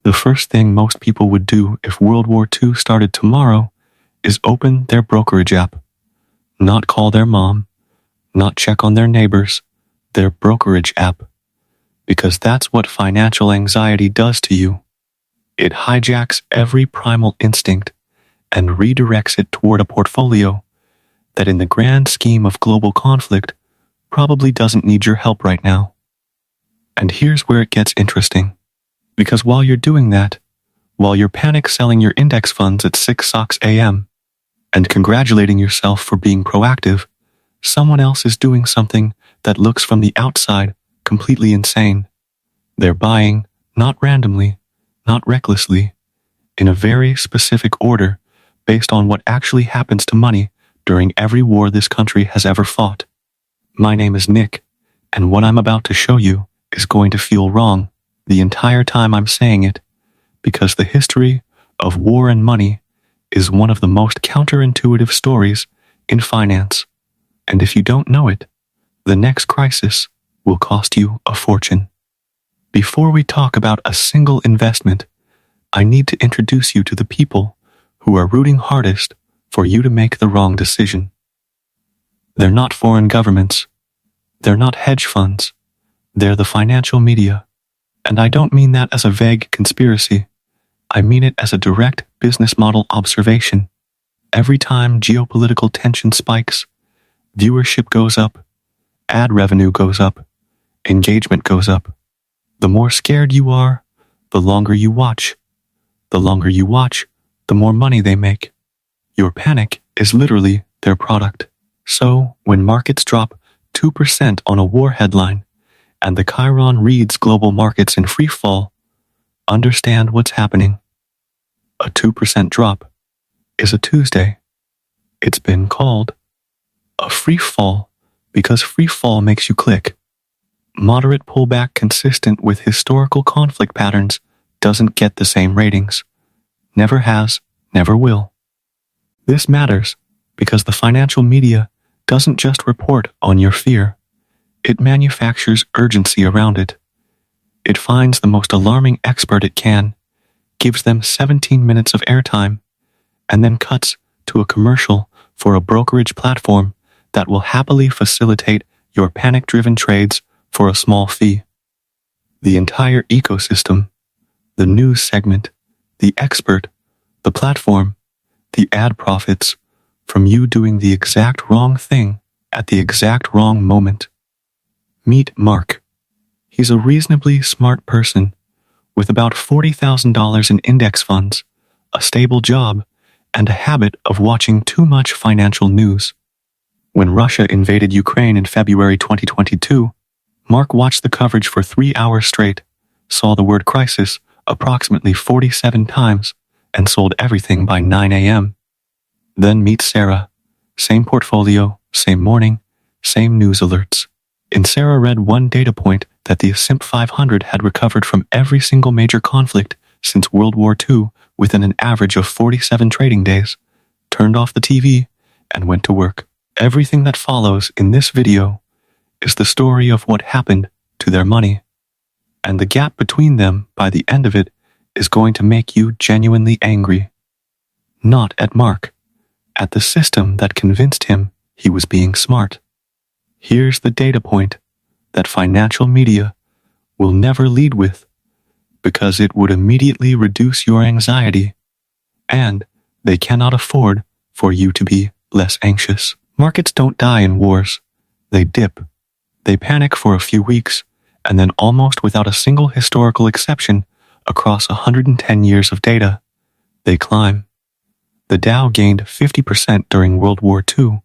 The first thing most people would do if World War II started tomorrow is open their brokerage app. Not call their mom, not check on their neighbors, their brokerage app. Because that's what financial anxiety does to you. It hijacks every primal instinct and redirects it toward a portfolio that in the grand scheme of global conflict probably doesn't need your help right now. And here's where it gets interesting. Because while you're doing that, while you're panic selling your index funds at 6 a.m. and congratulating yourself for being proactive, someone else is doing something that looks from the outside completely insane. They're buying, not randomly, not recklessly, in a very specific order based on what actually happens to money during every war this country has ever fought. My name is Nick, and what I'm about to show you is going to feel wrong the entire time I'm saying it, because the history of war and money is one of the most counterintuitive stories in finance. And if you don't know it, the next crisis will cost you a fortune. Before we talk about a single investment, I need to introduce you to the people who are rooting hardest for you to make the wrong decision. They're not foreign governments. They're not hedge funds. They're the financial media. And I don't mean that as a vague conspiracy. I mean it as a direct business model observation. Every time geopolitical tension spikes, viewership goes up, ad revenue goes up, engagement goes up. The more scared you are, the longer you watch. The longer you watch, the more money they make. Your panic is literally their product. So, when markets drop 2% on a war headline, and the Chiron reads global markets in free fall, understand what's happening. A 2% drop is a Tuesday. It's been called a free fall because free fall makes you click. Moderate pullback consistent with historical conflict patterns doesn't get the same ratings. Never has, never will. This matters because the financial media doesn't just report on your fear. It manufactures urgency around it. It finds the most alarming expert it can, gives them 17 minutes of airtime, and then cuts to a commercial for a brokerage platform that will happily facilitate your panic-driven trades for a small fee. The entire ecosystem, the news segment, the expert, the platform, the ad profits from you doing the exact wrong thing at the exact wrong moment. Meet Mark. He's a reasonably smart person with about $40,000 in index funds, a stable job, and a habit of watching too much financial news. When Russia invaded Ukraine in February 2022, Mark watched the coverage for 3 hours straight, saw the word crisis approximately 47 times, and sold everything by 9 a.m. Then meet Sarah. Same portfolio, same morning, same news alerts. And Sarah read one data point that the S&P 500 had recovered from every single major conflict since World War II within an average of 47 trading days, turned off the TV, and went to work. Everything that follows in this video is the story of what happened to their money. And the gap between them by the end of it is going to make you genuinely angry. Not at Mark, at the system that convinced him he was being smart. Here's the data point that financial media will never lead with because it would immediately reduce your anxiety, and they cannot afford for you to be less anxious. Markets don't die in wars. They dip. They panic for a few weeks, and then almost without a single historical exception across 110 years of data, they climb. The Dow gained 50% during World War II,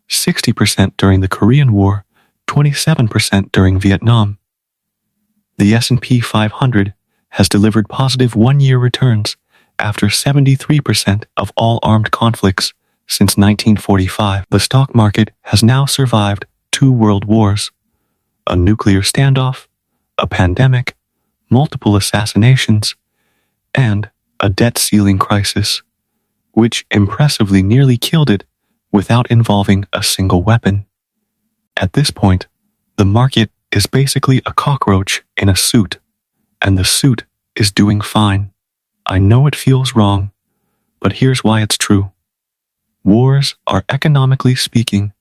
60% during the Korean War, 27% during Vietnam. The S&P 500 has delivered positive one-year returns after 73% of all armed conflicts since 1945. The stock market has now survived 2 world wars, a nuclear standoff, a pandemic, multiple assassinations, and a debt ceiling crisis, which impressively nearly killed it without involving a single weapon. At this point, the market is basically a cockroach in a suit, and the suit is doing fine. I know it feels wrong, but here's why it's true. Wars are, economically speaking,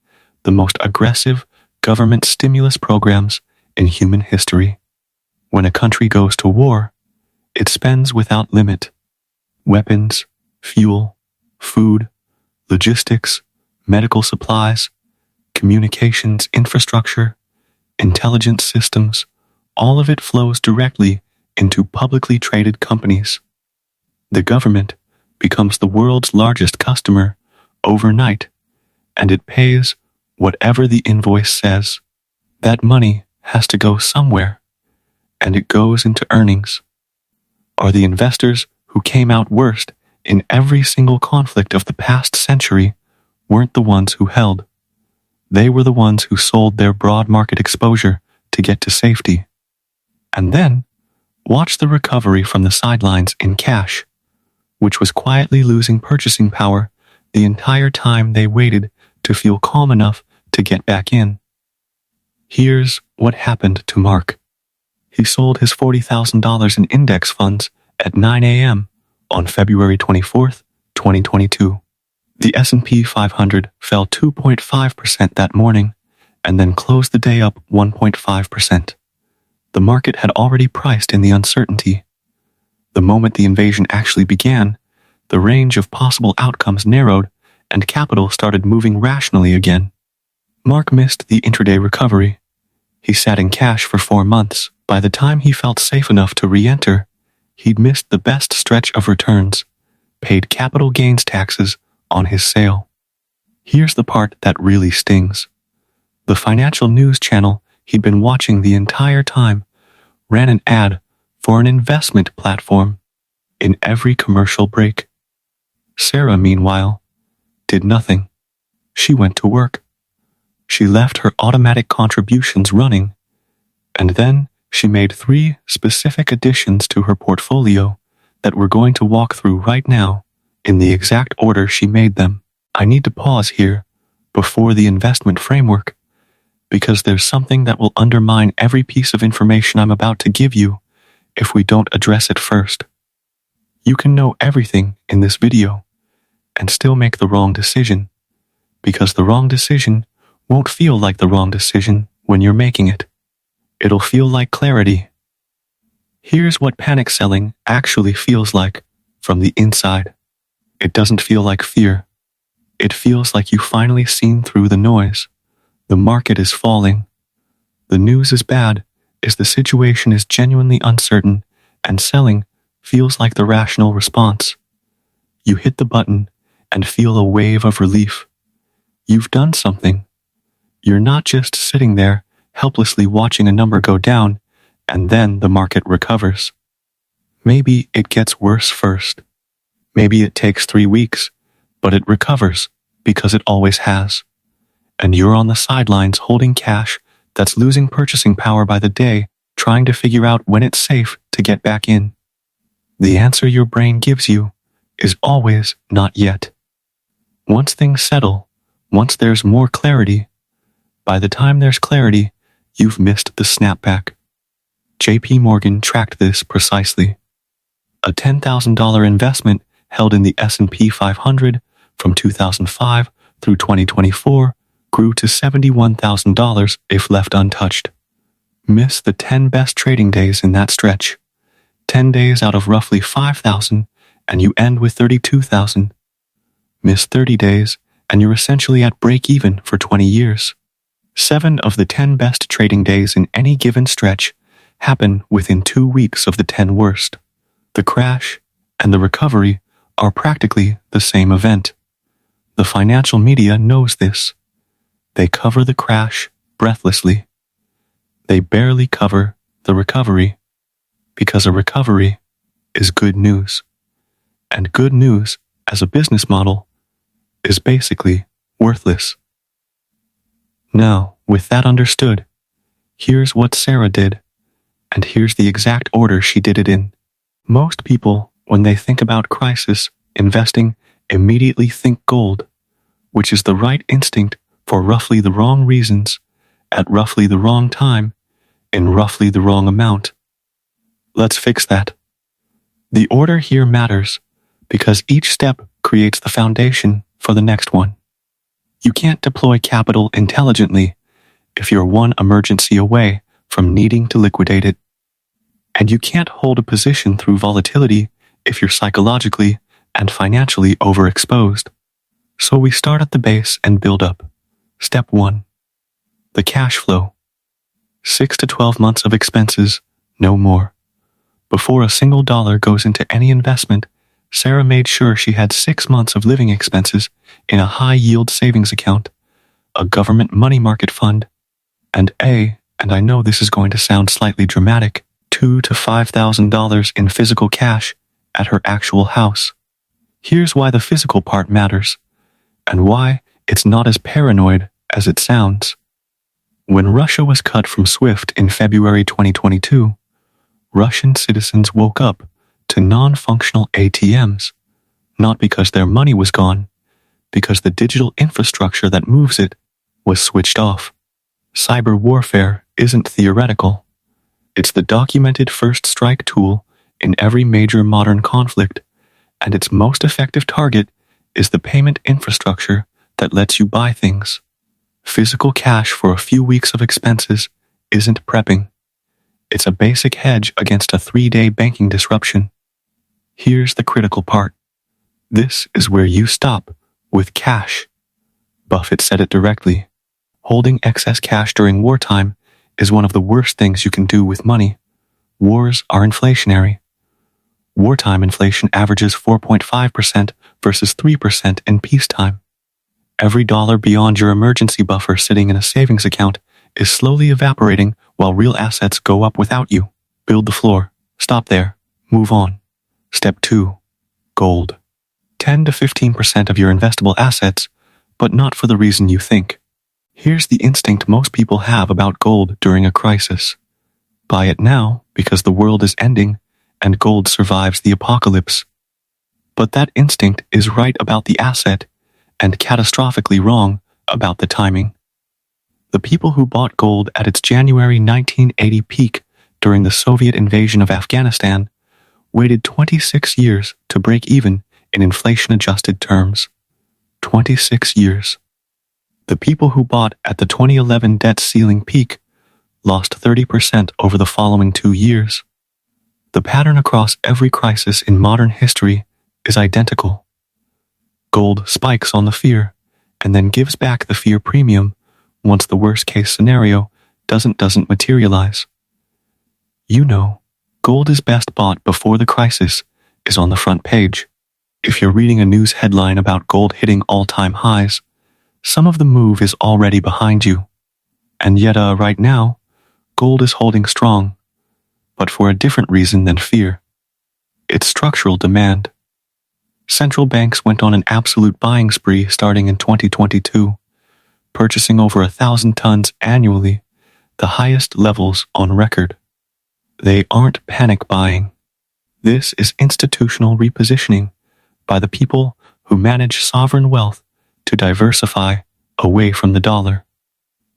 the most aggressive government stimulus programs in human history. When a country goes to war, it spends without limit. Weapons, fuel, food, logistics, medical supplies, communications infrastructure, intelligence systems, all of it flows directly into publicly traded companies. The government becomes the world's largest customer overnight, and it pays whatever the invoice says. That money has to go somewhere, and it goes into earnings. Are the investors who came out worst in every single conflict of the past century weren't the ones who held. They were the ones who sold their broad market exposure to get to safety. And then, watch the recovery from the sidelines in cash, which was quietly losing purchasing power the entire time they waited to feel calm enough to get back in. Here's what happened to Mark. He sold his $40,000 in index funds at 9 a.m. on February 24th, 2022. The S&P 500 fell 2.5% that morning and then closed the day up 1.5%. The market had already priced in the uncertainty. The moment the invasion actually began, the range of possible outcomes narrowed and capital started moving rationally again. Mark missed the intraday recovery. He sat in cash for 4 months. By the time he felt safe enough to re-enter, he'd missed the best stretch of returns, paid capital gains taxes on his sale. Here's the part that really stings. The financial news channel he'd been watching the entire time ran an ad for an investment platform in every commercial break. Sarah, meanwhile, did nothing. She went to work. She left her automatic contributions running, and then she made 3 specific additions to her portfolio that we're going to walk through right now in the exact order she made them. I need to pause here before the investment framework because there's something that will undermine every piece of information I'm about to give you if we don't address it first. You can know everything in this video and still make the wrong decision because the wrong decision won't feel like the wrong decision when you're making it. It'll feel like clarity. Here's what panic selling actually feels like from the inside. It doesn't feel like fear. It feels like you've finally seen through the noise. The market is falling. The news is bad as the situation is genuinely uncertain, and selling feels like the rational response. You hit the button and feel a wave of relief. You've done something. You're not just sitting there helplessly watching a number go down and then the market recovers. Maybe it gets worse first. Maybe it takes 3 weeks, but it recovers because it always has. And you're on the sidelines holding cash that's losing purchasing power by the day, trying to figure out when it's safe to get back in. The answer your brain gives you is always not yet. Once things settle, once there's more clarity, by the time there's clarity, you've missed the snapback. JP Morgan tracked this precisely. A $10,000 investment held in the S&P 500 from 2005 through 2024 grew to $71,000 if left untouched. Miss the 10 best trading days in that stretch. 10 days out of roughly 5,000 and you end with 32,000. Miss 30 days and you're essentially at break even for 20 years. 7 of the 10 best trading days in any given stretch happen within 2 weeks of the 10 worst. The crash and the recovery are practically the same event. The financial media knows this. They cover the crash breathlessly. They barely cover the recovery because a recovery is good news. And good news as a business model is basically worthless. Now, with that understood, here's what Sarah did, and here's the exact order she did it in. Most people, when they think about crisis investing, immediately think gold, which is the right instinct for roughly the wrong reasons, at roughly the wrong time, in roughly the wrong amount. Let's fix that. The order here matters because each step creates the foundation for the next one. You can't deploy capital intelligently if you're one emergency away from needing to liquidate it. And you can't hold a position through volatility if you're psychologically and financially overexposed. So we start at the base and build up. Step 1. The cash flow. 6 to 12 months of expenses, no more. Before a single dollar goes into any investment, Sarah made sure she had 6 months of living expenses in a high-yield savings account, a government money market fund, and I know this is going to sound slightly dramatic, $2,000 to $5,000 in physical cash at her actual house. Here's why the physical part matters, and why it's not as paranoid as it sounds. When Russia was cut from SWIFT in February 2022, Russian citizens woke up to non-functional ATMs, not because their money was gone, because the digital infrastructure that moves it was switched off. Cyber warfare isn't theoretical. It's the documented first strike tool in every major modern conflict, and its most effective target is the payment infrastructure that lets you buy things. Physical cash for a few weeks of expenses isn't prepping. It's a basic hedge against a 3-day banking disruption. Here's the critical part. This is where you stop with cash. Buffett said it directly. Holding excess cash during wartime is one of the worst things you can do with money. Wars are inflationary. Wartime inflation averages 4.5% versus 3% in peacetime. Every dollar beyond your emergency buffer sitting in a savings account is slowly evaporating while real assets go up without you. Build the floor. Stop there. Move on. Step 2. Gold. 10 to 15% of your investable assets, but not for the reason you think. Here's the instinct most people have about gold during a crisis. Buy it now because the world is ending and gold survives the apocalypse. But that instinct is right about the asset and catastrophically wrong about the timing. The people who bought gold at its January 1980 peak during the Soviet invasion of Afghanistan waited 26 years to break even in inflation-adjusted terms. 26 years. The people who bought at the 2011 debt ceiling peak lost 30% over the following 2 years. The pattern across every crisis in modern history is identical. Gold spikes on the fear and then gives back the fear premium once the worst-case scenario doesn't materialize. You know, gold is best bought before the crisis is on the front page. If you're reading a news headline about gold hitting all-time highs, some of the move is already behind you. And yet, right now, gold is holding strong, but for a different reason than fear. It's structural demand. Central banks went on an absolute buying spree starting in 2022, purchasing over 1,000 tons annually, the highest levels on record. They aren't panic buying. This is institutional repositioning by the people who manage sovereign wealth to diversify away from the dollar.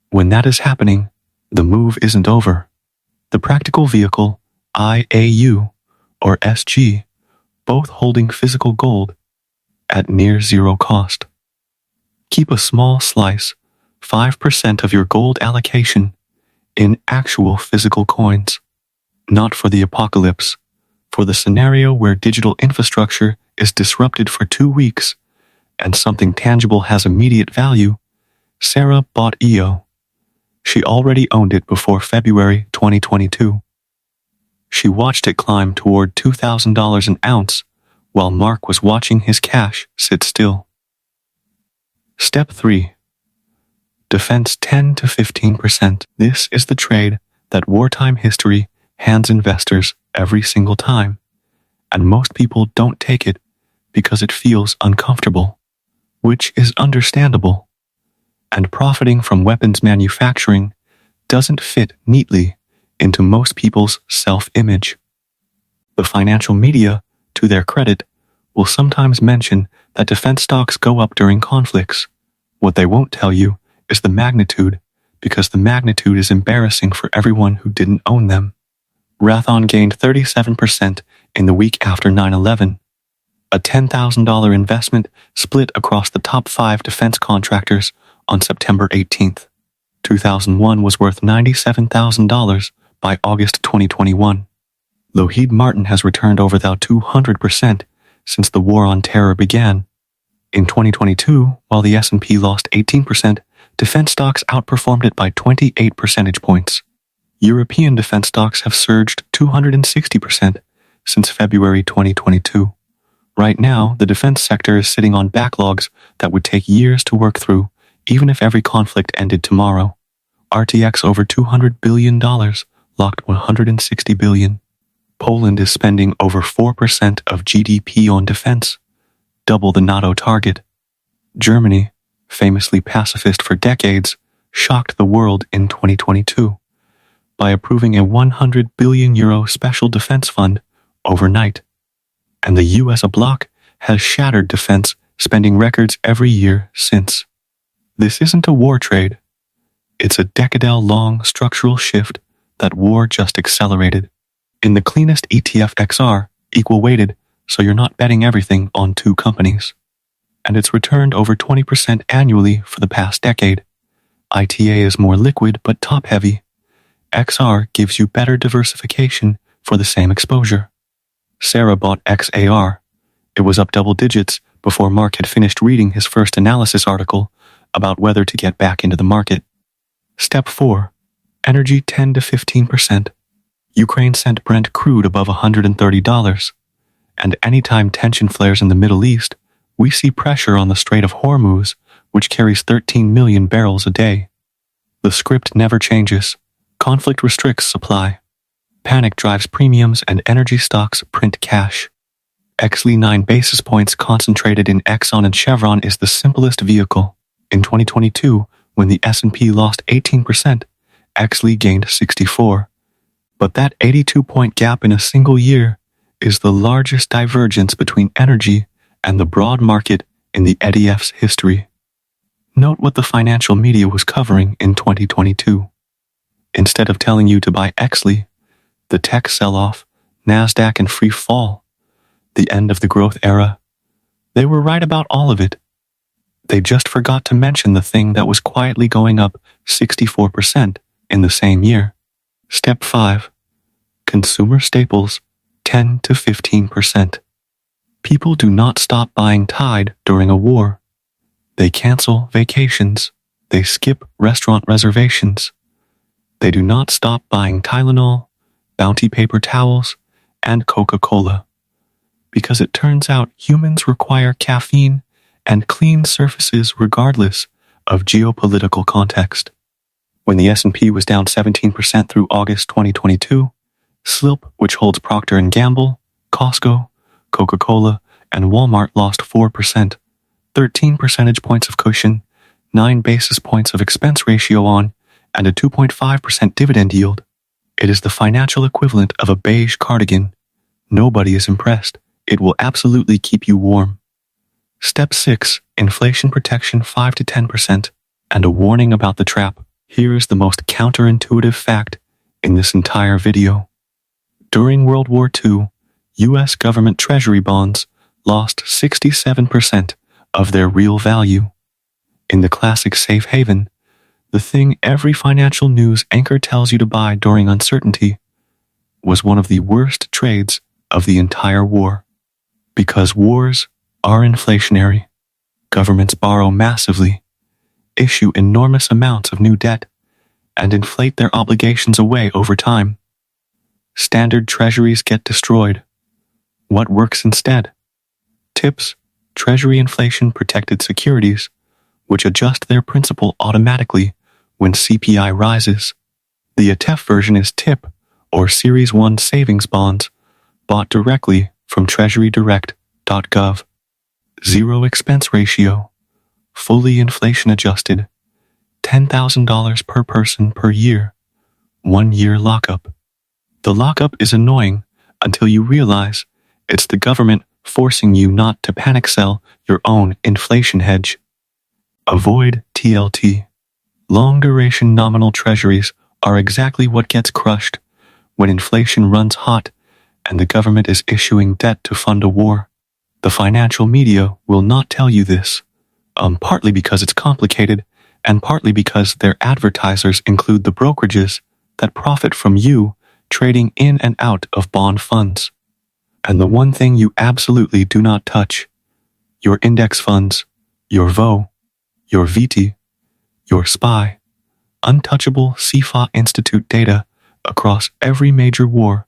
When that is happening, the move isn't over. The practical vehicle, IAU or SG, both holding physical gold at near zero cost. Keep a small slice, 5% of your gold allocation, in actual physical coins. Not for the apocalypse, for the scenario where digital infrastructure is disrupted for 2 weeks and something tangible has immediate value. Sarah bought EO. She already owned it before February 2022. She watched it climb toward $2,000 an ounce while Mark was watching his cash sit still. Step 3. Defense 10 to 15%. This is the trade that wartime history hands investors every single time, and most people don't take it because it feels uncomfortable, which is understandable. And profiting from weapons manufacturing doesn't fit neatly into most people's self-image. The financial media, to their credit, will sometimes mention that defense stocks go up during conflicts. What they won't tell you is the magnitude, because the magnitude is embarrassing for everyone who didn't own them. Rathon gained 37% in the week after 9/11. A $10,000 investment split across the top 5 defense contractors on September 18. 2001 was worth $97,000 by August 2021. Lockheed Martin has returned over 200% since the War on Terror began. In 2022, while the S&P lost 18%, defense stocks outperformed it by 28 percentage points. European defense stocks have surged 260% since February 2022. Right now, the defense sector is sitting on backlogs that would take years to work through, even if every conflict ended tomorrow. RTX over $200 billion, locked $160 billion. Poland is spending over 4% of GDP on defense, double the NATO target. Germany, famously pacifist for decades, shocked the world in 2022 by approving a €100 billion special defense fund overnight. And the US bloc has shattered defense spending records every year since. This isn't a war trade. It's a decade-long structural shift that war just accelerated. In the cleanest ETF XR, equal weighted, so you're not betting everything on 2 companies. And it's returned over 20% annually for the past decade. ITA is more liquid but top-heavy. XR gives you better diversification for the same exposure. Sarah bought XAR. It was up double digits before Mark had finished reading his first analysis article about whether to get back into the market. Step 4. Energy 10 to 15%. Ukraine sent Brent crude above $130. And anytime tension flares in the Middle East, we see pressure on the Strait of Hormuz, which carries 13 million barrels a day. The script never changes. Conflict restricts supply. Panic drives premiums and energy stocks print cash. XLE 9 basis points concentrated in Exxon and Chevron is the simplest vehicle. In 2022, when the S&P lost 18%, XLE gained 64. But that 82-point gap in a single year is the largest divergence between energy and the broad market in the ETF's history. Note what the financial media was covering in 2022. Instead of telling you to buy XLE, the tech sell-off, NASDAQ and free fall, the end of the growth era, they were right about all of it. They just forgot to mention the thing that was quietly going up 64% in the same year. Step 5. Consumer staples, 10 to 15%. People do not stop buying Tide during a war. They cancel vacations. They skip restaurant reservations. They do not stop buying Tylenol, Bounty paper towels, and Coca-Cola. Because it turns out humans require caffeine and clean surfaces regardless of geopolitical context. When the S&P was down 17% through August 2022, SLIP, which holds Procter & Gamble, Costco, Coca-Cola, and Walmart lost 4%, 13 percentage points of cushion, 9 basis points of expense ratio on, and a 2.5% dividend yield. It is the financial equivalent of a beige cardigan. Nobody is impressed. It will absolutely keep you warm. Step 6. Inflation protection 5 to 10%. And a warning about the trap. Here is the most counterintuitive fact in this entire video. During World War II, U.S. government treasury bonds lost 67% of their real value. In the classic safe haven, the thing every financial news anchor tells you to buy during uncertainty was one of the worst trades of the entire war. Because wars are inflationary. Governments borrow massively, issue enormous amounts of new debt, and inflate their obligations away over time. Standard treasuries get destroyed. What works instead? TIPS, Treasury Inflation Protected Securities, which adjust their principal automatically when CPI rises. The ETF version is TIP, or Series 1 savings bonds, bought directly from treasurydirect.gov. Zero expense ratio, fully inflation adjusted, $10,000 per person per year, 1 year lockup. The lockup is annoying until you realize it's the government forcing you not to panic sell your own inflation hedge. Avoid TLT. Long-duration nominal treasuries are exactly what gets crushed when inflation runs hot and the government is issuing debt to fund a war. The financial media will not tell you this, partly because it's complicated, and partly because their advertisers include the brokerages that profit from you trading in and out of bond funds. And the one thing you absolutely do not touch, your index funds, your VO, your VT, your SPY, untouchable CFA Institute data across every major war,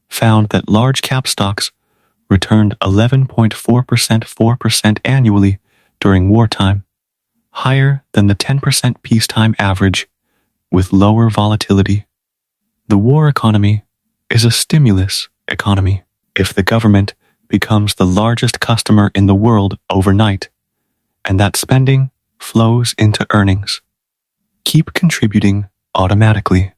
found that large cap stocks returned 11.4% annually during wartime, higher than the 10% peacetime average, with lower volatility. The war economy is a stimulus economy. If the government becomes the largest customer in the world overnight, and that spending flows into earnings, keep contributing automatically.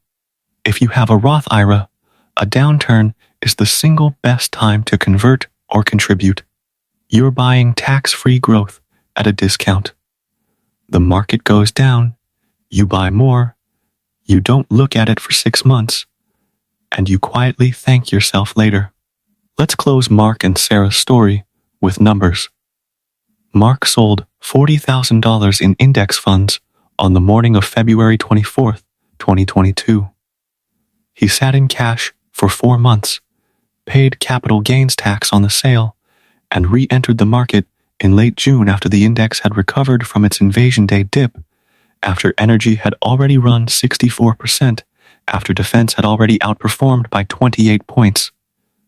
If you have a Roth IRA, a downturn is the single best time to convert or contribute. You're buying tax-free growth at a discount. The market goes down, you buy more, you don't look at it for 6 months, and you quietly thank yourself later. Let's close Mark and Sarah's story with numbers. Mark sold $40,000 in index funds on the morning of February 24th, 2022. He sat in cash for 4 months, paid capital gains tax on the sale, and re-entered the market in late June after the index had recovered from its invasion day dip, after energy had already run 64%, after defense had already outperformed by 28 points.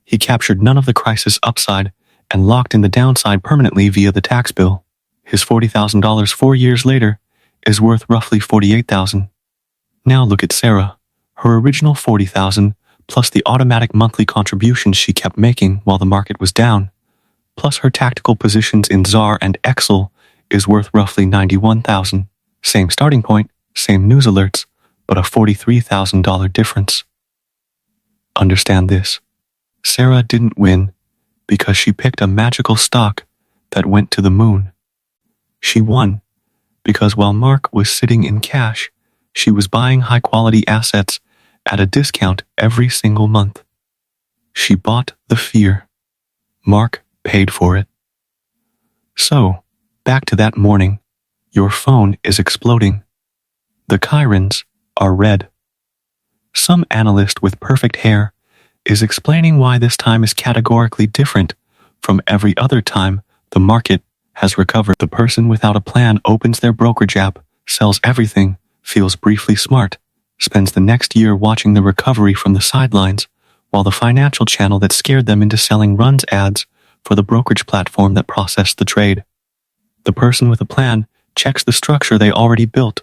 He captured none of the crisis upside and locked in the downside permanently via the tax bill. His $40,000 4 years later is worth roughly $48,000. Now look at Sarah. Her original $40,000 plus the automatic monthly contributions she kept making while the market was down, plus her tactical positions in ZAR and Excel, is worth roughly $91,000. Same starting point, same news alerts, but a $43,000 difference. Understand this. Sarah didn't win because she picked a magical stock that went to the moon. She won because while Mark was sitting in cash, she was buying high-quality assets at a discount every single month. She bought the fear. Mark paid for it. So, back to that morning, your phone is exploding. The chirons are red. Some analyst with perfect hair is explaining why this time is categorically different from every other time the market has recovered. The person without a plan opens their brokerage app, sells everything, feels briefly smart, spends the next year watching the recovery from the sidelines, while the financial channel that scared them into selling runs ads for the brokerage platform that processed the trade. The person with a plan checks the structure they already built,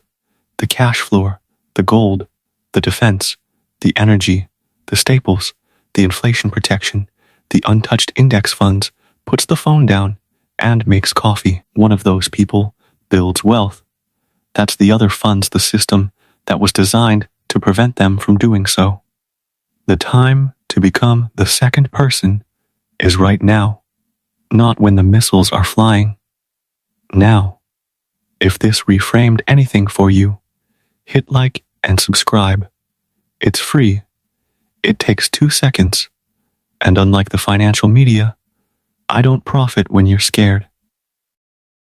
the cash floor, the gold, the defense, the energy, the staples, the inflation protection, the untouched index funds, puts the phone down, and makes coffee. One of those people builds wealth. That's the other funds the system that was designed to prevent them from doing so. The time to become the second person is right now, not when the missiles are flying. Now. If this reframed anything for you, hit like and subscribe. It's free. It takes 2 seconds. And unlike the financial media, I don't profit when you're scared.